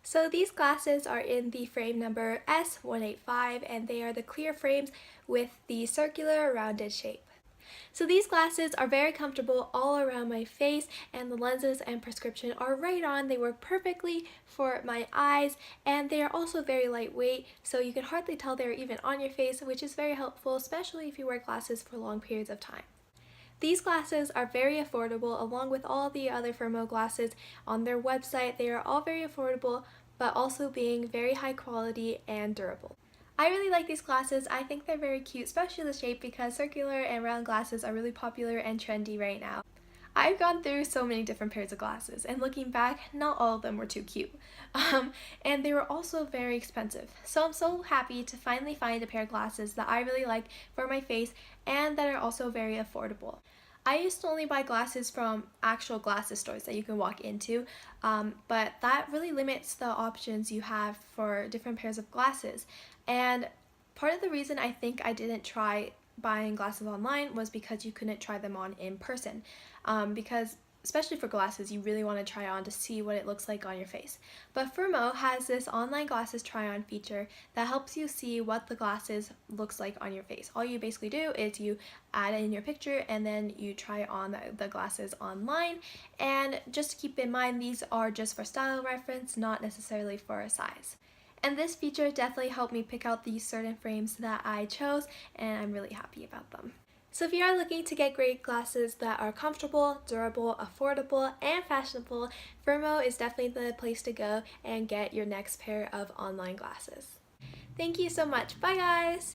So these glasses are in the frame number S185 and they are the clear frames with the circular rounded shape. So these glasses are very comfortable all around my face, and the lenses and prescription are right on. They work perfectly for my eyes, and they are also very lightweight, so you can hardly tell they're even on your face, which is very helpful, especially if you wear glasses for long periods of time. These glasses are very affordable along with all the other Firmoo glasses on their website. They are all very affordable, but also being very high quality and durable. I really like these glasses. I think they're very cute, especially the shape, because circular and round glasses are really popular and trendy right now. I've gone through so many different pairs of glasses, and looking back, not all of them were too cute. And they were also very expensive. So I'm so happy to finally find a pair of glasses that I really like for my face and that are also very affordable. I used to only buy glasses from actual glasses stores that you can walk into, but that really limits the options you have for different pairs of glasses. And part of the reason I think I didn't try buying glasses online was because you couldn't try them on in person. Because especially for glasses, you really want to try on to see what it looks like on your face. But Firmoo has this online glasses try-on feature that helps you see what the glasses looks like on your face. All you basically do is you add in your picture and then you try on the glasses online. And just to keep in mind, these are just for style reference, not necessarily for a size. And this feature definitely helped me pick out these certain frames that I chose, and I'm really happy about them. So if you are looking to get great glasses that are comfortable, durable, affordable, and fashionable, Firmoo is definitely the place to go and get your next pair of online glasses. Thank you so much. Bye guys!